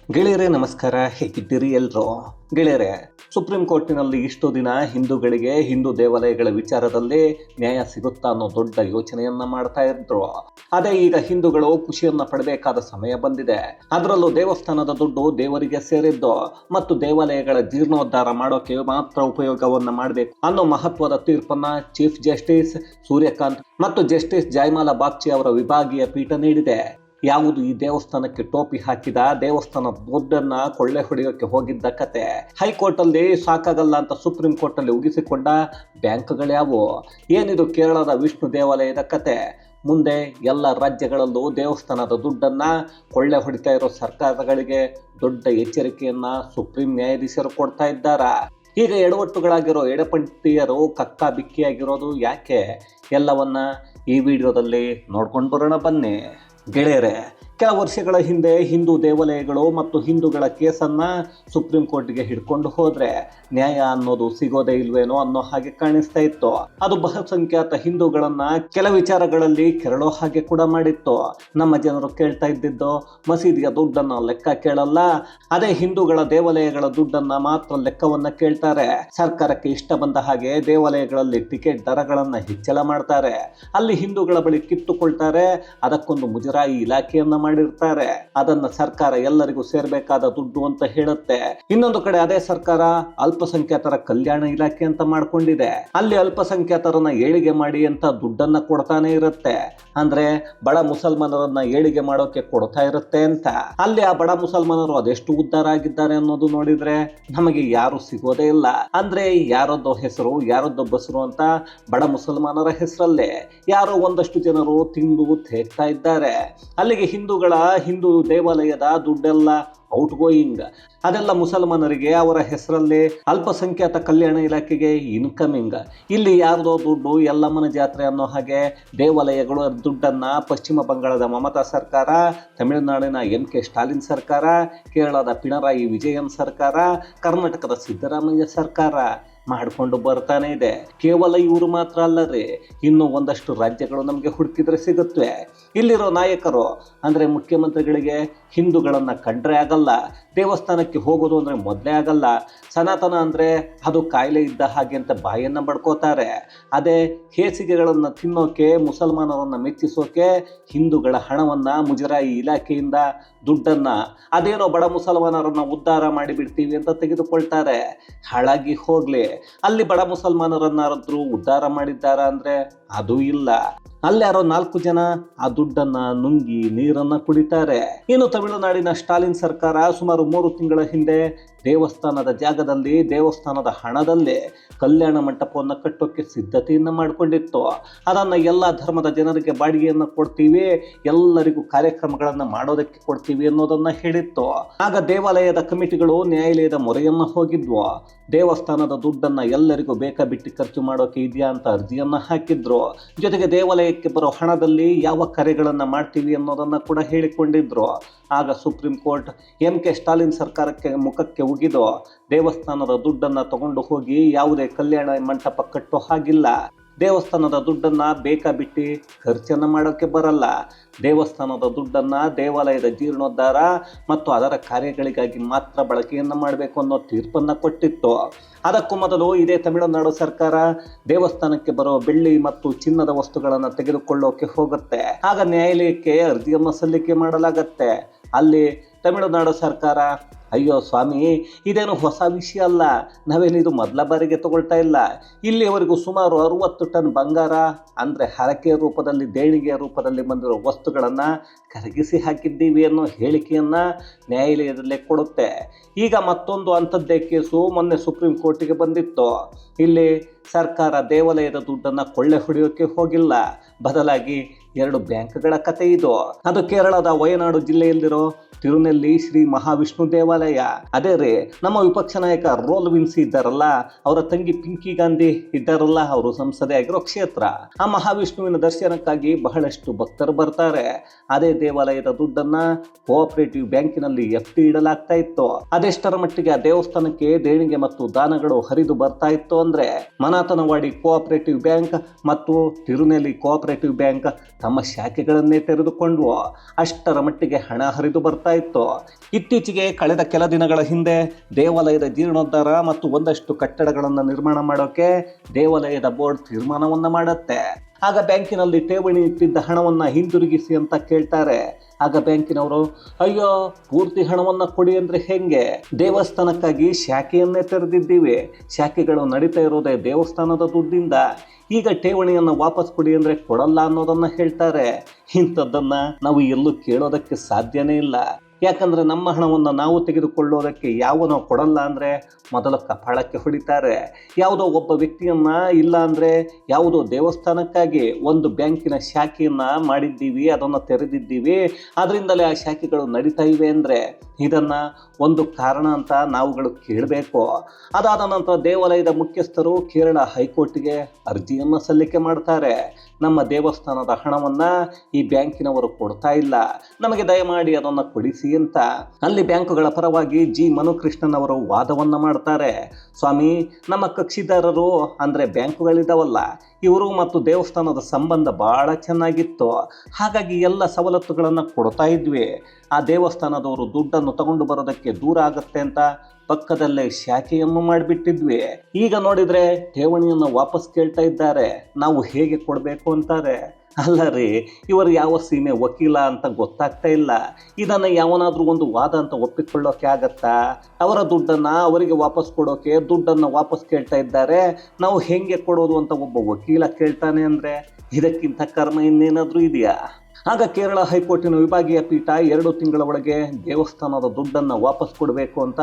ಗೆಳೆಯರೇ ನಮಸ್ಕಾರ, ಹೇಗಿದ್ದೀರಿ ಎಲ್ರು? ಗೆಳೆಯರೇ, ಸುಪ್ರೀಂ ಕೋರ್ಟಿನಲ್ಲಿ ಇಷ್ಟು ದಿನ ಹಿಂದೂಗಳಿಗೆ ಹಿಂದೂ ದೇವಾಲಯಗಳ ವಿಚಾರದಲ್ಲಿ ನ್ಯಾಯ ಸಿಗುತ್ತಾ ಅನ್ನೋ ದೊಡ್ಡ ಯೋಚನೆಯನ್ನ ಮಾಡ್ತಾ ಇದ್ರು. ಅದೇ ಈಗ ಹಿಂದೂಗಳು ಖುಷಿಯನ್ನ ಪಡಬೇಕಾದ ಸಮಯ ಬಂದಿದೆ. ಅದರಲ್ಲೂ ದೇವಸ್ಥಾನದ ದುಡ್ಡು ದೇವರಿಗೆ ಸೇರಿದ್ದು ಮತ್ತು ದೇವಾಲಯಗಳ ಜೀರ್ಣೋದ್ಧಾರ ಮಾಡೋಕೆ ಮಾತ್ರ ಉಪಯೋಗವನ್ನ ಮಾಡಬೇಕು ಅನ್ನೋ ಮಹತ್ವದ ತೀರ್ಪನ್ನ ಚೀಫ್ ಜಸ್ಟಿಸ್ ಸೂರ್ಯಕಾಂತ್ ಮತ್ತು ಜಸ್ಟಿಸ್ ಜಯಮಾಲಾ ಬಾಗ್ಚಿ ಅವರ ವಿಭಾಗೀಯ ಪೀಠ ನೀಡಿದೆ. ಯಾವುದು ಈ ದೇವಸ್ಥಾನಕ್ಕೆ ಟೋಪಿ ಹಾಕಿದ ದೇವಸ್ಥಾನದ ದುಡ್ಡನ್ನ ಕೊಳ್ಳೆ ಹೊಡೆಯೋಕೆ ಹೋಗಿದ್ದ ಕತೆ ಹೈಕೋರ್ಟ್ ಅಲ್ಲಿ ಸಾಕಾಗಲ್ಲ ಅಂತ ಸುಪ್ರೀಂ ಕೋರ್ಟ್ ಅಲ್ಲಿ ಉಗಿಸಿಕೊಂಡ ಬ್ಯಾಂಕ್ಗಳ್ಯಾವು? ಏನಿದು ಕೇರಳದ ವಿಷ್ಣು ದೇವಾಲಯದ ಕತೆ? ಮುಂದೆ ಎಲ್ಲ ರಾಜ್ಯಗಳಲ್ಲೂ ದೇವಸ್ಥಾನದ ದುಡ್ಡನ್ನ ಕೊಳ್ಳೆ ಹೊಡಿತಾ ಇರೋ ಸರ್ಕಾರಗಳಿಗೆ ದೊಡ್ಡ ಎಚ್ಚರಿಕೆಯನ್ನ ಸುಪ್ರೀಂ ನ್ಯಾಯಾಧೀಶರು ಕೊಡ್ತಾ ಇದ್ದಾರ. ಈಗ ಎಡವಟ್ಟುಗಳಾಗಿರೋ ಎಡಪಂಥೀಯರು ಕಕ್ಕ ಬಿಕ್ಕಿಯಾಗಿರೋದು ಯಾಕೆ? ಎಲ್ಲವನ್ನ ಈ ವಿಡಿಯೋದಲ್ಲಿ ನೋಡ್ಕೊಂಡು ಬರೋಣ ಬನ್ನಿ. ಗೆಳೆಯರೇ, ಕೆಲ ವರ್ಷಗಳ ಹಿಂದೆ ಹಿಂದೂ ದೇವಾಲಯಗಳು ಮತ್ತು ಹಿಂದೂಗಳ ಕೇಸನ್ನ ಸುಪ್ರೀಂ ಕೋರ್ಟ್ಗೆ ಹಿಡ್ಕೊಂಡು ಹೋದ್ರೆ ನ್ಯಾಯ ಅನ್ನೋದು ಸಿಗೋದೇ ಇಲ್ವೇನೋ ಅನ್ನೋ ಹಾಗೆ ಕಾಣಿಸ್ತಾ ಇತ್ತು. ಅದು ಬಹುಸಂಖ್ಯಾತ ಹಿಂದೂಗಳನ್ನ ಕೆಲ ವಿಚಾರಗಳಲ್ಲಿ ಕೆರಳೋ ಹಾಗೆ ಕೂಡ ಮಾಡಿತ್ತು. ನಮ್ಮ ಜನರು ಕೇಳ್ತಾ ಇದ್ದಿದ್ದು ಮಸೀದಿಯ ದುಡ್ಡನ್ನ ಲೆಕ್ಕ ಕೇಳಲ್ಲ, ಅದೇ ಹಿಂದೂಗಳ ದೇವಾಲಯಗಳ ದುಡ್ಡನ್ನ ಮಾತ್ರ ಲೆಕ್ಕವನ್ನ ಕೇಳ್ತಾರೆ. ಸರ್ಕಾರಕ್ಕೆ ಇಷ್ಟ ಬಂದ ಹಾಗೆ ದೇವಾಲಯಗಳಲ್ಲಿ ಟಿಕೆಟ್ ದರಗಳನ್ನ ಹೆಚ್ಚಳ ಮಾಡ್ತಾರೆ, ಅಲ್ಲಿ ಹಿಂದೂಗಳ ಬಳಿ ಕಿತ್ತುಕೊಳ್ತಾರೆ, ಅದಕ್ಕೊಂದು ಮುಜರಾಯಿ ಇಲಾಖೆಯನ್ನ ಮಾಡಿರ್ತಾರೆ. ಅದನ್ನ ಸರ್ಕಾರ ಎಲ್ಲರಿಗೂ ಸೇರ್ಬೇಕಾದ ದುಡ್ಡು ಅಂತ ಹೇಳುತ್ತೆ. ಇನ್ನೊಂದು ಕಡೆ ಅದೇ ಸರ್ಕಾರ ಅಲ್ಪಸಂಖ್ಯಾತರ ಕಲ್ಯಾಣ ಇಲಾಖೆ ಅಂತ ಮಾಡ್ಕೊಂಡಿದೆ. ಅಲ್ಲಿ ಅಲ್ಪಸಂಖ್ಯಾತರನ್ನ ಏಳಿಗೆ ಮಾಡಿ ಅಂತ ದುಡ್ಡನ್ನ ಕೊಡ್ತಾನೆ ಇರುತ್ತೆ. ಅಂದ್ರೆ ಬಡ ಮುಸಲ್ಮಾನರನ್ನ ಏಳಿಗೆ ಮಾಡೋಕೆ ಕೊಡ್ತಾ ಇರುತ್ತೆ ಅಂತ. ಅಲ್ಲಿ ಆ ಬಡ ಮುಸಲ್ಮಾನರು ಅದೆಷ್ಟು ಉದ್ಧಾರ ಆಗಿದ್ದಾರೆ ಅನ್ನೋದು ನೋಡಿದ್ರೆ ನಮಗೆ ಯಾರು ಸಿಗೋದೇ ಇಲ್ಲ. ಅಂದ್ರೆ ಯಾರದ್ದೋ ಹೆಸರು ಯಾರದ್ದೋ ಬಸರು ಅಂತ ಬಡ ಮುಸಲ್ಮಾನರ ಹೆಸರಲ್ಲೇ ಯಾರೋ ಒಂದಷ್ಟು ಜನರು ತಿಂದು ತೇಗ್ತಾ ಇದ್ದಾರೆ. ಅಲ್ಲಿಗೆ ಹಿಂದೂ ದೇವಾಲಯದ ದುಡ್ಡೆಲ್ಲ ಔಟ್ ಗೋಯಿಂಗ್, ಅದೆಲ್ಲ ಮುಸಲ್ಮಾನರಿಗೆ ಅವರ ಹೆಸರಲ್ಲಿ ಅಲ್ಪಸಂಖ್ಯಾತ ಕಲ್ಯಾಣ ಇಲಾಖೆಗೆ ಇನ್ಕಮಿಂಗ್. ಇಲ್ಲಿ ಯಾರ್ದೋ ದುಡ್ಡು ಎಲ್ಲಮ್ಮನ ಜಾತ್ರೆ ಅನ್ನೋ ಹಾಗೆ ದೇವಾಲಯಗಳು ದುಡ್ಡನ್ನ ಪಶ್ಚಿಮ ಬಂಗಾಳದ ಮಮತಾ ಸರ್ಕಾರ, ತಮಿಳುನಾಡಿನ MK ಸ್ಟಾಲಿನ್ ಸರ್ಕಾರ, ಕೇರಳದ ಪಿಣರಾಯಿ ವಿಜಯನ್ ಸರ್ಕಾರ, ಕರ್ನಾಟಕದ ಸಿದ್ದರಾಮಯ್ಯ ಸರ್ಕಾರ ಮಾಡಿಕೊಂಡು ಬರ್ತಾನೆ ಇದೆ. ಕೇವಲ ಇವರು ಮಾತ್ರ ಅಲ್ಲದೆ ಇನ್ನು ಒಂದಷ್ಟು ರಾಜ್ಯಗಳು ನಮಗೆ ಹುಡುಕಿದ್ರೆ ಸಿಗುತ್ತವೆ. ಇಲ್ಲಿರೋ ನಾಯಕರು ಅಂದ್ರೆ ಮುಖ್ಯಮಂತ್ರಿಗಳಿಗೆ ಹಿಂದೂಗಳನ್ನ ಕಂಡ್ರೆ ಆಗಲ್ಲ, ದೇವಸ್ಥಾನಕ್ಕೆ ಹೋಗೋದು ಅಂದ್ರೆ ಮೊದಲೇ ಆಗಲ್ಲ, ಸನಾತನ ಅಂದ್ರೆ ಅದು ಕಾಯಿಲೆ ಇದ್ದ ಹಾಗೆ ಅಂತ ಬಾಯನ್ನ ಬಡ್ಕೋತಾರೆ. ಅದೇ ಹೇಸಿಗೆಗಳನ್ನ ತಿನ್ನೋಕೆ ಮುಸಲ್ಮಾನರನ್ನ ಮೆಚ್ಚಿಸೋಕೆ ಹಿಂದೂಗಳ ಹಣವನ್ನ ಮುಜರಾಯಿ ಇಲಾಖೆಯಿಂದ ದುಡ್ಡನ್ನ ಅದೇನೋ ಬಡ ಮುಸಲ್ಮಾನರನ್ನ ಉದ್ಧಾರ ಮಾಡಿಬಿಡ್ತೀವಿ ಅಂತ ತೆಗೆದುಕೊಳ್ತಾರೆ. ಹಾಳಾಗಿ ಹೋಗ್ಲಿ, ಅಲ್ಲಿ ಬಡ ಮುಸಲ್ಮಾನರನ್ನಾದ್ರೂ ಉದ್ಧಾರ ಮಾಡಿದ್ದಾರ ಅಂದ್ರೆ ಅದು ಇಲ್ಲ. ಅಲ್ಲಾರೋ 4 ಜನ ಆ ದುಡ್ಡನ್ನ ನುಂಗಿ ನೀರನ್ನ ಕುಡಿತಾರೆ. ಇನ್ನು ತಮಿಳುನಾಡಿನ ಸ್ಟಾಲಿನ್ ಸರ್ಕಾರ ಸುಮಾರು 3 ತಿಂಗಳ ಹಿಂದೆ ದೇವಸ್ಥಾನದ ಜಾಗದಲ್ಲಿ ದೇವಸ್ಥಾನದ ಹಣದಲ್ಲೇ ಕಲ್ಯಾಣ ಮಂಟಪವನ್ನು ಕಟ್ಟೋಕೆ ಸಿದ್ಧತೆಯನ್ನ ಮಾಡಿಕೊಂಡಿತ್ತು. ಅದನ್ನ ಎಲ್ಲ ಧರ್ಮದ ಜನರಿಗೆ ಬಾಡಿಗೆಯನ್ನ ಕೊಡ್ತೀವಿ, ಎಲ್ಲರಿಗೂ ಕಾರ್ಯಕ್ರಮಗಳನ್ನ ಮಾಡೋದಕ್ಕೆ ಕೊಡ್ತೀವಿ ಅನ್ನೋದನ್ನ ಹೇಳಿತ್ತು. ಆಗ ದೇವಾಲಯದ ಕಮಿಟಿಗಳು ನ್ಯಾಯಾಲಯದ ಮೊರೆಯನ್ನ ಹೋಗಿದ್ವು. ದೇವಸ್ಥಾನದ ದುಡ್ಡನ್ನ ಎಲ್ಲರಿಗೂ ಬೇಕಾಬಿಟ್ಟಿ ಖರ್ಚು ಮಾಡೋಕೆ ಇದೆಯಾ ಅಂತ ಅರ್ಜಿಯನ್ನ ಹಾಕಿದ್ರು. ಜೊತೆಗೆ ದೇವಾಲಯಕ್ಕೆ ಬರೋ ಹಣದಲ್ಲಿ ಯಾವ ಕಾರ್ಯಗಳನ್ನ ಮಾಡ್ತೀವಿ ಅನ್ನೋದನ್ನ ಕೂಡ ಹೇಳಿಕೊಂಡಿದ್ರು. ಆಗ ಸುಪ್ರೀಂ ಕೋರ್ಟ್ MK ಸ್ಟಾಲಿನ್ ಸರ್ಕಾರಕ್ಕೆ ಮುಖಕ್ಕೆ ಉಗಿದು ದೇವಸ್ಥಾನದ ದುಡ್ಡನ್ನ ತಗೊಂಡು ಹೋಗಿ ಯಾವುದೇ ಕಲ್ಯಾಣ ಮಂಟಪ ಕಟ್ಟೋ ಹಾಗಿಲ್ಲ, ದೇವಸ್ಥಾನದ ದುಡ್ಡನ್ನ ಬೇಕಾಬಿಟ್ಟಿ ಖರ್ಚನ್ನ ಮಾಡೋಕೆ ಬರಲ್ಲ, ದೇವಸ್ಥಾನದ ದುಡ್ಡನ್ನ ದೇವಾಲಯದ ಜೀರ್ಣೋದ್ಧಾರ ಮತ್ತು ಅದರ ಕಾರ್ಯಗಳಿಗಾಗಿ ಮಾತ್ರ ಬಳಕೆಯನ್ನ ಮಾಡಬೇಕು ಅನ್ನೋ ತೀರ್ಪನ್ನ ಕೊಟ್ಟಿತ್ತು. ಅದಕ್ಕೂ ಮೊದಲು ಇದೇ ತಮಿಳುನಾಡು ಸರ್ಕಾರ ದೇವಸ್ಥಾನಕ್ಕೆ ಬರೋ ಬೆಳ್ಳಿ ಮತ್ತು ಚಿನ್ನದ ವಸ್ತುಗಳನ್ನು ತೆಗೆದುಕೊಳ್ಳೋಕೆ ಹೋಗುತ್ತೆ. ಆಗ ನ್ಯಾಯಾಲಯಕ್ಕೆ ಅರ್ಜಿಯನ್ನು ಸಲ್ಲಿಕೆ ಮಾಡಲಾಗತ್ತೆ. ಅಲ್ಲಿ ತಮಿಳುನಾಡು ಸರ್ಕಾರ ಅಯ್ಯೋ ಸ್ವಾಮಿ, ಇದೇನು ಹೊಸ ವಿಷಯ ಅಲ್ಲ, ನಾವೇನಿದು ಮೊದಲ ಬಾರಿಗೆ ತಗೊಳ್ತಾ ಇಲ್ಲ, ಇಲ್ಲಿಯವರೆಗೂ ಸುಮಾರು 60 ಟನ್ ಬಂಗಾರ ಅಂದರೆ ಹರಕೆಯ ರೂಪದಲ್ಲಿ ದೇಣಿಗೆಯ ರೂಪದಲ್ಲಿ ಬಂದಿರೋ ವಸ್ತುಗಳನ್ನು ಕರಗಿಸಿ ಹಾಕಿದ್ದೀವಿ ಅನ್ನೋ ಹೇಳಿಕೆಯನ್ನು ನ್ಯಾಯಾಲಯದಲ್ಲೇ ಕೊಡುತ್ತೆ. ಈಗ ಮತ್ತೊಂದು ಅಂಥದ್ದೇ ಕೇಸು ಮೊನ್ನೆ ಸುಪ್ರೀಂ ಕೋರ್ಟಿಗೆ ಬಂದಿತ್ತು. ಇಲ್ಲಿ ಸರ್ಕಾರ ದೇವಾಲಯದ ದುಡ್ಡನ್ನು ಕೊಳ್ಳೆ ಹೊಡೆಯೋಕೆ ಹೋಗಿಲ್ಲ, ಬದಲಾಗಿ 2 ಬ್ಯಾಂಕ್ಗಳ ಕತೆ ಇದು. ಅದು ಕೇರಳದ ವಯನಾಡು ಜಿಲ್ಲೆಯಲ್ಲಿರೋ ತಿರುನೆಲ್ಲಿ ಶ್ರೀ ಮಹಾವಿಷ್ಣು ದೇವಾಲಯ. ದೇವಾಲಯ. ಅದೇ ರೀ ನಮ್ಮ ವಿಪಕ್ಷ ನಾಯಕ ರೋಲ್ ವಿನ್ಸಿ ಇದ್ದಾರಲ್ಲ, ಅವರ ತಂಗಿ ಪಿಂಕಿ ಗಾಂಧಿ ಇದ್ದಾರಲ್ಲ, ಅವರು ಸಂಸದೆ ಆಗಿರೋ ಕ್ಷೇತ್ರ. ಆ ಮಹಾವಿಷ್ಣುವಿನ ದರ್ಶನಕ್ಕಾಗಿ ಬಹಳಷ್ಟು ಭಕ್ತರು ಬರ್ತಾರೆ. ಅದೇ ದೇವಾಲಯದ ದುಡ್ಡನ್ನ ಕೋಆಪರೇಟಿವ್ ಬ್ಯಾಂಕಿನಲ್ಲಿ FD ಇಡಲಾಗ್ತಾ ಇತ್ತು. ಅದೆಷ್ಟರ ಮಟ್ಟಿಗೆ ಆ ದೇವಸ್ಥಾನಕ್ಕೆ ದೇಣಿಗೆ ಮತ್ತು ದಾನಗಳು ಹರಿದು ಬರ್ತಾ ಇತ್ತು ಅಂದ್ರೆ, ಮನಾತನವಾಡಿ ಕೋಆಪರೇಟಿವ್ ಬ್ಯಾಂಕ್ ಮತ್ತು ತಿರುನೆಲಿ ಕೋಆಪರೇಟಿವ್ ಬ್ಯಾಂಕ್ ತಮ್ಮ ಶಾಖೆಗಳನ್ನೇ ತೆರೆದುಕೊಂಡ್ವು. ಅಷ್ಟರ ಮಟ್ಟಿಗೆ ಹಣ ಹರಿದು ಬರ್ತಾ ಇತ್ತು. ಇತ್ತೀಚೆಗೆ ಕಳೆದ ಕೆಲ ದಿನಗಳ ಹಿಂದೆ ದೇವಾಲಯದ ಜೀರ್ಣೋದ್ಧಾರ ಮತ್ತು ಒಂದಷ್ಟು ಕಟ್ಟಡಗಳನ್ನು ನಿರ್ಮಾಣ ಮಾಡೋಕೆ ದೇವಾಲಯದ ಬೋರ್ಡ್ ತೀರ್ಮಾನವನ್ನ ಮಾಡುತ್ತೆ. ಆಗ ಬ್ಯಾಂಕಿನಲ್ಲಿ ಠೇವಣಿ ಇಟ್ಟಿದ್ದ ಹಣವನ್ನ ಹಿಂದಿರುಗಿಸಿ ಅಂತ ಕೇಳ್ತಾರೆ. ಆಗ ಬ್ಯಾಂಕಿನವರು, ಅಯ್ಯೋ ಪೂರ್ತಿ ಹಣವನ್ನ ಕೊಡಿ ಅಂದ್ರೆ ಹೆಂಗೆ, ದೇವಸ್ಥಾನಕ್ಕಾಗಿ ಶಾಖೆಯನ್ನೇ ತೆರೆದಿದ್ದೀವಿ, ಶಾಖೆಗಳು ನಡೀತಾ ಇರೋದೇ ದೇವಸ್ಥಾನದ ದುಡ್ಡಿಂದ, ಈಗ ಠೇವಣಿಯನ್ನು ವಾಪಸ್ ಕೊಡಿ ಅಂದ್ರೆ ಕೊಡಲ್ಲ ಅನ್ನೋದನ್ನ ಹೇಳ್ತಾರೆ. ಇಂಥದ್ದನ್ನ ನಾವು ಎಲ್ಲೂ ಕೇಳೋದಕ್ಕೆ ಸಾಧ್ಯನೇ ಇಲ್ಲ. ಯಾಕಂದ್ರೆ ನಮ್ಮ ಹಣವನ್ನು ನಾವು ತೆಗೆದುಕೊಳ್ಳೋದಕ್ಕೆ ಯಾವನೋ ಕೊಡಲ್ಲ ಅಂದ್ರೆ ಮೊದಲು ಕಪಾಳಕ್ಕೆ ಹೊಡಿತಾರೆ. ಯಾವುದೋ ಒಬ್ಬ ವ್ಯಕ್ತಿಯನ್ನ, ಇಲ್ಲ ಅಂದ್ರೆ ಯಾವುದೋ ದೇವಸ್ಥಾನಕ್ಕಾಗಿ ಒಂದು ಬ್ಯಾಂಕಿನ ಶಾಖೆಯನ್ನ ಮಾಡಿದ್ದೀವಿ, ಅದನ್ನು ತೆರೆದಿದ್ದೀವಿ, ಅದರಿಂದಲೇ ಆ ಶಾಖೆಗಳು ನಡೀತಾ ಇವೆ ಅಂದ್ರೆ ಇದನ್ನ ಒಂದು ಕಾರಣ ಅಂತ ನಾವುಗಳು ಕೇಳಬೇಕು. ಅದಾದ ನಂತರ ದೇವಾಲಯದ ಮುಖ್ಯಸ್ಥರು ಕೇರಳ ಹೈಕೋರ್ಟ್ಗೆ ಅರ್ಜಿಯನ್ನು ಸಲ್ಲಿಕೆ ಮಾಡ್ತಾರೆ. ನಮ್ಮ ದೇವಸ್ಥಾನದ ಹಣವನ್ನ ಈ ಬ್ಯಾಂಕಿನವರು ಕೊಡ್ತಾ ಇಲ್ಲ, ನಮಗೆ ದಯಮಾಡಿ ಅದನ್ನು ಕೊಡಿಸಿ ಅಂತ. ಅಲ್ಲಿ ಬ್ಯಾಂಕುಗಳ ಪರವಾಗಿ G. ಮನುಕೃಷ್ಣನ್ ಅವರು ವಾದವನ್ನ ಮಾಡ್ತಾರೆ. ಸ್ವಾಮಿ, ನಮ್ಮ ಕಕ್ಷಿದಾರರು ಅಂದ್ರೆ ಬ್ಯಾಂಕುಗಳಿದಾವಲ್ಲ, ಇವರು ಮತ್ತು ದೇವಸ್ಥಾನದ ಸಂಬಂಧ ಬಹಳ ಚೆನ್ನಾಗಿತ್ತು, ಹಾಗಾಗಿ ಎಲ್ಲ ಸವಲತ್ತುಗಳನ್ನು ಕೊಡ್ತಾ ಇದ್ವಿ. ಆ ದೇವಸ್ಥಾನದವರು ದುಡ್ಡನ್ನು ತಗೊಂಡು ಬರೋದಕ್ಕೆ ದೂರ ಆಗುತ್ತೆ ಅಂತ ಪಕ್ಕದಲ್ಲೇ ಶಾಖೆಯನ್ನು ಮಾಡಿಬಿಟ್ಟಿದ್ವಿ. ಈಗ ನೋಡಿದ್ರೆ ಠೇವಣಿಯನ್ನು ವಾಪಸ್ ಕೇಳ್ತಾ ಇದ್ದಾರೆ, ನಾವು ಹೇಗೆ ಕೊಡಬೇಕು ಅಂತಾರೆ. ಅಲ್ಲ ರೀ, ಇವರು ಯಾವ ಸೀಮೆ ವಕೀಲ ಅಂತ ಗೊತ್ತಾಗ್ತಾ ಇಲ್ಲ. ಇದನ್ನು ಯಾವನಾದ್ರೂ ಒಂದು ವಾದ ಅಂತ ಒಪ್ಪಿಕೊಳ್ಳೋಕೆ ಆಗತ್ತಾ? ಅವರ ದುಡ್ಡನ್ನು ಅವರಿಗೆ ವಾಪಸ್ ಕೊಡೋಕೆ ದುಡ್ಡನ್ನು ವಾಪಸ್ ಕೇಳ್ತಾ ಇದ್ದಾರೆ, ನಾವು ಹೆಂಗೆ ಕೊಡೋದು ಅಂತ ಒಬ್ಬ ವಕೀಲ ಕೇಳ್ತಾನೆ ಅಂದರೆ ಇದಕ್ಕಿಂತ ಕರ್ಮ ಇನ್ನೇನಾದರೂ ಇದೆಯಾ? ಆಗ ಕೇರಳ ಹೈಕೋರ್ಟಿನ ವಿಭಾಗೀಯ ಪೀಠ 2 ತಿಂಗಳ ಒಳಗೆ ದೇವಸ್ಥಾನದ ದುಡ್ಡನ್ನು ವಾಪಸ್ ಕೊಡಬೇಕು ಅಂತ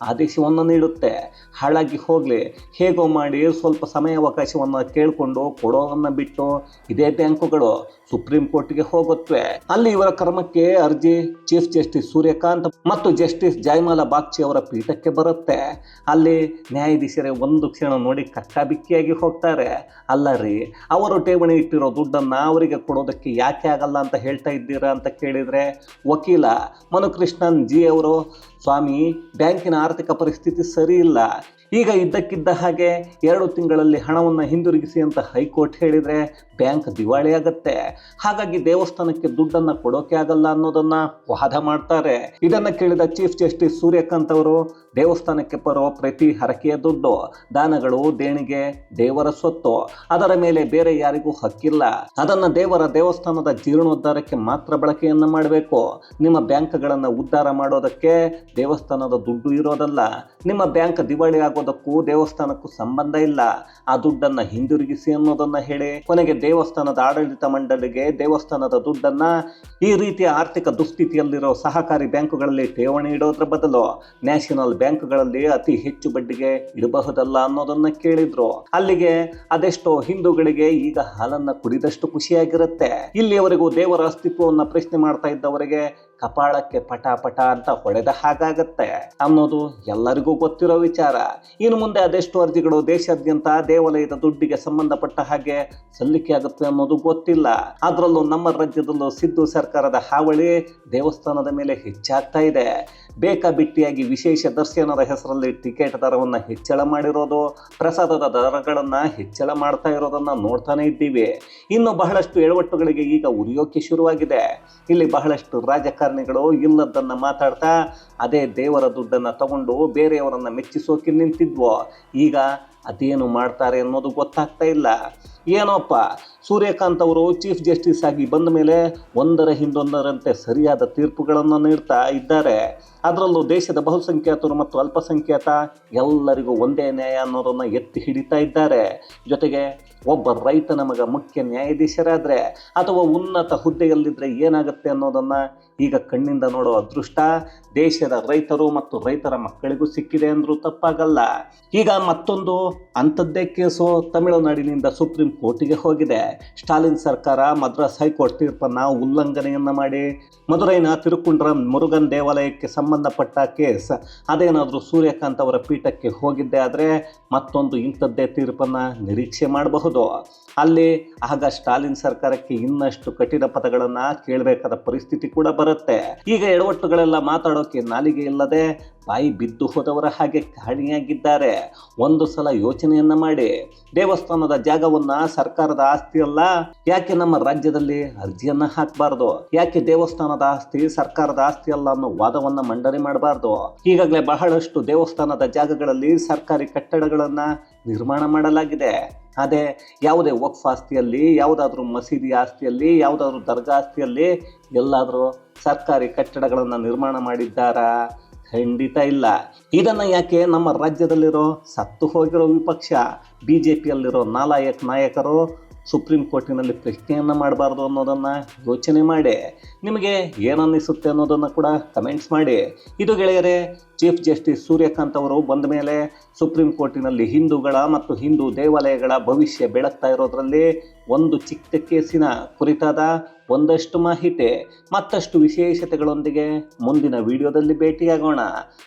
ಆದೇಶವನ್ನು ನೀಡುತ್ತೆ. ಹಾಳಾಗಿ ಹೋಗಲಿ, ಹೇಗೋ ಮಾಡಿ ಸ್ವಲ್ಪ ಸಮಯಾವಕಾಶವನ್ನು ಕೇಳಿಕೊಂಡು ಕೊಡೋದನ್ನು ಬಿಟ್ಟು ಇದೇ ಬ್ಯಾಂಕುಗಳು ಸುಪ್ರೀಂ ಕೋರ್ಟ್ಗೆ ಹೋಗುತ್ತವೆ. ಅಲ್ಲಿ ಇವರ ಕ್ರಮಕ್ಕೆ ಅರ್ಜಿ ಚೀಫ್ ಜಸ್ಟಿಸ್ ಸೂರ್ಯಕಾಂತ್ ಮತ್ತು ಜಸ್ಟಿಸ್ ಜಯಮಾಲಾ ಬಾಗ್ಚಿ ಅವರ ಪೀಠಕ್ಕೆ ಬರುತ್ತೆ. ಅಲ್ಲಿ ನ್ಯಾಯಾಧೀಶರೇ ಒಂದು ಕ್ಷಣ ನೋಡಿ ಕಕ್ಕಾಬಿಕ್ಕಿಯಾಗಿ ಹೋಗ್ತಾರೆ. ಅಲ್ಲ ರೀ, ಅವರು ಠೇವಣಿ ಇಟ್ಟಿರೋ ದುಡ್ಡನ್ನು ಅವರಿಗೆ ಕೊಡೋದಕ್ಕೆ ಯಾಕೆ ಆಗಲ್ಲ ಅಂತ ಹೇಳ್ತಾ ಇದ್ದೀರಾ ಅಂತ ಕೇಳಿದರೆ ವಕೀಲ ಮನುಕೃಷ್ಣನ್ G. ಅವರು, ಸ್ವಾಮಿ, ಬ್ಯಾಂಕಿನ ಆರ್ಥಿಕ ಪರಿಸ್ಥಿತಿ ಸರಿ ಇಲ್ಲ, ಈಗ ಇದ್ದಕ್ಕಿದ್ದ ಹಾಗೆ 2 ತಿಂಗಳಲ್ಲಿ ಹಣವನ್ನು ಹಿಂದಿರುಗಿಸಿ ಅಂತ ಹೈಕೋರ್ಟ್ ಹೇಳಿದರೆ ಬ್ಯಾಂಕ್ ದಿವಾಳಿ ಆಗತ್ತೆ, ಹಾಗಾಗಿ ದೇವಸ್ಥಾನಕ್ಕೆ ದುಡ್ಡನ್ನು ಕೊಡೋಕೆ ಆಗಲ್ಲ ಅನ್ನೋದನ್ನ ವಾದ ಮಾಡ್ತಾರೆ. ಇದನ್ನು ಕೇಳಿದ ಚೀಫ್ ಜಸ್ಟಿಸ್ ಸೂರ್ಯಕಾಂತ್ ಅವರು, ದೇವಸ್ಥಾನಕ್ಕೆ ಬರೋ ಪ್ರತಿ ಹರಕೆಯ ದುಡ್ಡು, ದಾನಗಳು, ದೇಣಿಗೆ ದೇವರ ಸ್ವತ್ತು, ಅದರ ಮೇಲೆ ಬೇರೆ ಯಾರಿಗೂ ಹಕ್ಕಿಲ್ಲ, ಅದನ್ನು ದೇವಸ್ಥಾನದ ಜೀರ್ಣೋದ್ಧಾರಕ್ಕೆ ಮಾತ್ರ ಬಳಕೆಯನ್ನು ಮಾಡಬೇಕು. ನಿಮ್ಮ ಬ್ಯಾಂಕ್ಗಳನ್ನು ಉದ್ಧಾರ ಮಾಡೋದಕ್ಕೆ ದೇವಸ್ಥಾನದ ದುಡ್ಡು ಇರೋದಲ್ಲ, ನಿಮ್ಮ ಬ್ಯಾಂಕ್ ದಿವಾಳಿ ಆಗೋದಕ್ಕೂ ದೇವಸ್ಥಾನಕ್ಕೂ ಸಂಬಂಧ ಇಲ್ಲ, ಆ ದುಡ್ಡನ್ನು ಹಿಂದಿರುಗಿಸಿ ಅನ್ನೋದನ್ನ ಹೇಳಿ ಕೊನೆಗೆ ದೇವಸ್ಥಾನದ ಆಡಳಿತ ಮಂಡಳಿಗೆ ದೇವಸ್ಥಾನದ ದುಡ್ಡನ್ನ ಈ ರೀತಿಯ ಆರ್ಥಿಕ ದುಸ್ಥಿತಿಯಲ್ಲಿರೋ ಸಹಕಾರಿ ಬ್ಯಾಂಕುಗಳಲ್ಲಿ ಠೇವಣಿ ಇಡೋದ್ರ ಬದಲು ನ್ಯಾಷನಲ್ ಬ್ಯಾಂಕ್ಗಳಲ್ಲಿ ಅತಿ ಹೆಚ್ಚು ಬಡ್ಡಿಗೆ ಇಡಬಹುದಲ್ಲ ಅನ್ನೋದನ್ನ ಕೇಳಿದ್ರು. ಅಲ್ಲಿಗೆ ಅದೆಷ್ಟೋ ಹಿಂದೂಗಳಿಗೆ ಈಗ ಹಾಲನ್ನ ಕುಡಿದಷ್ಟು ಖುಷಿಯಾಗಿರುತ್ತೆ. ಇಲ್ಲಿಯವರೆಗೂ ದೇವರ ಅಸ್ತಿತ್ವವನ್ನು ಪ್ರಶ್ನೆ ಮಾಡ್ತಾ ಇದ್ದವರಿಗೆ ಕಪಾಳಕ್ಕೆ ಪಟ ಪಟ ಅಂತ ಹೊಡೆದ ಹಾಗಾಗತ್ತೆ ಅನ್ನೋದು ಎಲ್ಲರಿಗೂ ಗೊತ್ತಿರೋ ವಿಚಾರ. ಇನ್ನು ಮುಂದೆ ಅದೆಷ್ಟು ಅರ್ಜಿಗಳು ದೇಶಾದ್ಯಂತ ದೇವಾಲಯದ ದುಡ್ಡಿಗೆ ಸಂಬಂಧಪಟ್ಟ ಹಾಗೆ ಸಲ್ಲಿಕೆ ಆಗುತ್ತೆ ಅನ್ನೋದು ಗೊತ್ತಿಲ್ಲ. ಅದರಲ್ಲೂ ನಮ್ಮ ರಾಜ್ಯದಲ್ಲೂ ಸಿದ್ದು ಸರ್ಕಾರದ ಹಾವಳಿ ದೇವಸ್ಥಾನದ ಮೇಲೆ ಹೆಚ್ಚಾಗ್ತಾ ಇದೆ. ಬೇಕಾಬಿಟ್ಟಿಯಾಗಿ ವಿಶೇಷ ದರ್ಶನದ ಹೆಸರಲ್ಲಿ ಟಿಕೆಟ್ ದರವನ್ನು ಹೆಚ್ಚಳ ಮಾಡಿರೋದು, ಪ್ರಸಾದದ ದರಗಳನ್ನು ಹೆಚ್ಚಳ ಮಾಡ್ತಾ ಇರೋದನ್ನ ನೋಡ್ತಾನೆ ಇದ್ದೀವಿ. ಇನ್ನು ಬಹಳಷ್ಟು ಎಡವಟ್ಟುಗಳಿಗೆ ಈಗ ಉರಿಯೋಕೆ ಶುರುವಾಗಿದೆ. ಇಲ್ಲಿ ಬಹಳಷ್ಟು ರಾಜಕಾರಣಿಗಳು ಇಲ್ಲದನ್ನ ಮಾತಾಡ್ತಾ ಅದೇ ದೇವರ ದುಡ್ಡನ್ನು ತಗೊಂಡು ಬೇರೆಯವರನ್ನ ಮೆಚ್ಚಿಸೋಕೆ ನಿಂತಿದ್ವು. ಈಗ ಅದೇನು ಮಾಡ್ತಾರೆ ಅನ್ನೋದು ಗೊತ್ತಾಗ್ತಾ ಇಲ್ಲ. ಏನೋಪ್ಪ, ಸೂರ್ಯಕಾಂತ್ ಅವರು ಚೀಫ್ ಜಸ್ಟಿಸ್ ಆಗಿ ಬಂದ ಮೇಲೆ ಒಂದರ ಹಿಂದೊಂದರಂತೆ ಸರಿಯಾದ ತೀರ್ಪುಗಳನ್ನು ನೀಡ್ತಾ ಇದ್ದಾರೆ. ಅದರಲ್ಲೂ ದೇಶದ ಬಹುಸಂಖ್ಯಾತರು ಮತ್ತು ಅಲ್ಪಸಂಖ್ಯಾತ ಎಲ್ಲರಿಗೂ ಒಂದೇ ನ್ಯಾಯ ಅನ್ನೋದನ್ನು ಎತ್ತಿ ಹಿಡಿತಾ ಇದ್ದಾರೆ. ಜೊತೆಗೆ ಒಬ್ಬ ರೈತನ ಮಗ ಮುಖ್ಯ ನ್ಯಾಯಾಧೀಶರಾದರೆ ಅಥವಾ ಉನ್ನತ ಹುದ್ದೆಯಲ್ಲಿದ್ದರೆ ಏನಾಗುತ್ತೆ ಅನ್ನೋದನ್ನು ಈಗ ಕಣ್ಣಿಂದ ನೋಡೋ ಅದೃಷ್ಟ ದೇಶದ ರೈತರು ಮತ್ತು ರೈತರ ಮಕ್ಕಳಿಗೂ ಸಿಕ್ಕಿದೆ ಅಂದರೂ ತಪ್ಪಾಗಲ್ಲ. ಈಗ ಮತ್ತೊಂದು ಅಂಥದ್ದೇ ಕೇಸು ತಮಿಳುನಾಡಿನಿಂದ ಸುಪ್ರೀಂ ಕೋರ್ಟಿಗೆ ಹೋಗಿದೆ. ಸ್ಟಾಲಿನ್ ಸರ್ಕಾರ ಮದ್ರಾಸ್ ಹೈಕೋರ್ಟ್ ತೀರ್ಪನ್ನು ಉಲ್ಲಂಘನೆಯನ್ನು ಮಾಡಿ ಮದುರೈನ ತಿರುಕುಂಡ್ರಂ ಮುರುಗನ್ ದೇವಾಲಯಕ್ಕೆ ಸಂಬಂಧಪಟ್ಟ ಕೇಸ್ ಅದೇನಾದರೂ ಸೂರ್ಯಕಾಂತ್ ಅವರ ಪೀಠಕ್ಕೆ ಹೋಗಿದ್ದೆ ಆದರೆ ಮತ್ತೊಂದು ಇಂಥದ್ದೇ ತೀರ್ಪನ್ನು ನಿರೀಕ್ಷೆ ಮಾಡಬಹುದು. ಅಲ್ಲಿ ಆಗ ಸ್ಟಾಲಿನ್ ಸರ್ಕಾರಕ್ಕೆ ಇನ್ನಷ್ಟು ಕಠಿಣ ಪದಗಳನ್ನು ಕೇಳಬೇಕಾದ ಪರಿಸ್ಥಿತಿ ಕೂಡ ಬರುತ್ತೆ. ಈಗ ಎಡವಟ್ಟುಗಳೆಲ್ಲ ಮಾತಾಡೋಕೆ ನಾಲಿಗೆ ಇಲ್ಲದೆ ಬಾಯಿ ಬಿದ್ದು ಹೋದವರ ಹಾಗೆ ಕಾಣಿಯಾಗಿದ್ದಾರೆ. ಒಂದು ಸಲ ಯೋಚನೆಯನ್ನ ಮಾಡಿ, ದೇವಸ್ಥಾನದ ಜಾಗವನ್ನ ಸರ್ಕಾರದ ಆಸ್ತಿ ಅಲ್ಲ, ಯಾಕೆ ನಮ್ಮ ರಾಜ್ಯದಲ್ಲಿ ಅರ್ಜಿಯನ್ನ ಹಾಕಬಾರ್ದು? ಯಾಕೆ ದೇವಸ್ಥಾನದ ಆಸ್ತಿ ಸರ್ಕಾರದ ಆಸ್ತಿ ಅಲ್ಲ ಅನ್ನೋ ವಾದವನ್ನ ಮಂಡನೆ ಮಾಡಬಾರ್ದು? ಈಗಾಗಲೇ ಬಹಳಷ್ಟು ದೇವಸ್ಥಾನದ ಜಾಗಗಳಲ್ಲಿ ಸರ್ಕಾರಿ ಕಟ್ಟಡಗಳನ್ನ ನಿರ್ಮಾಣ ಮಾಡಲಾಗಿದೆ. ಅದೇ ಯಾವುದೇ ವಕ್ಫ್ ಆಸ್ತಿಯಲ್ಲಿ, ಯಾವುದಾದ್ರೂ ಮಸೀದಿ ಆಸ್ತಿಯಲ್ಲಿ, ಯಾವುದಾದ್ರೂ ದರ್ಗಾ ಆಸ್ತಿಯಲ್ಲಿ ಎಲ್ಲಾದರೂ ಸರ್ಕಾರಿ ಕಟ್ಟಡಗಳನ್ನು ನಿರ್ಮಾಣ ಮಾಡಿದ್ದಾರಾ? ಖಂಡಿತ ಇಲ್ಲ. ಇದನ್ನು ಯಾಕೆ ನಮ್ಮ ರಾಜ್ಯದಲ್ಲಿರೋ ಸತ್ತು ಹೋಗಿರೋ ವಿಪಕ್ಷ BJPಯಲ್ಲಿರೋ ನಾಯಕರು ಸುಪ್ರೀಂ ಕೋರ್ಟಿನಲ್ಲಿ ಪ್ರಶ್ನೆಯನ್ನು ಮಾಡಬಾರ್ದು ಅನ್ನೋದನ್ನು ಯೋಚನೆ ಮಾಡಿ. ನಿಮಗೆ ಏನನ್ನಿಸುತ್ತೆ ಅನ್ನೋದನ್ನು ಕೂಡ ಕಮೆಂಟ್ಸ್ ಮಾಡಿ. ಇದು ಗೆಳೆಯರೇ, ಚೀಫ್ ಜಸ್ಟಿಸ್ ಸೂರ್ಯಕಾಂತ್ ಅವರು ಬಂದ ಮೇಲೆ ಸುಪ್ರೀಂ ಕೋರ್ಟಿನಲ್ಲಿ ಹಿಂದೂಗಳ ಮತ್ತು ಹಿಂದೂ ದೇವಾಲಯಗಳ ಭವಿಷ್ಯ ಬೆಳಗ್ತಾ ಇರೋದ್ರಲ್ಲಿ ಒಂದು ಚಿಕ್ಕ ಕೇಸಿನ ಕುರಿತಾದ ಒಂದಷ್ಟು ಮಾಹಿತಿ, ಮತ್ತಷ್ಟು ವಿಶೇಷತೆಗಳೊಂದಿಗೆ ಮುಂದಿನ ವಿಡಿಯೋದಲ್ಲಿ ಭೇಟಿಯಾಗೋಣ.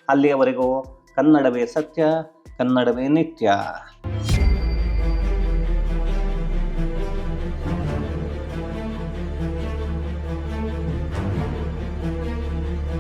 ಅಲ್ಲಿಯವರೆಗೂ ಕನ್ನಡವೇ ಸತ್ಯ, ಕನ್ನಡವೇ ನಿತ್ಯ.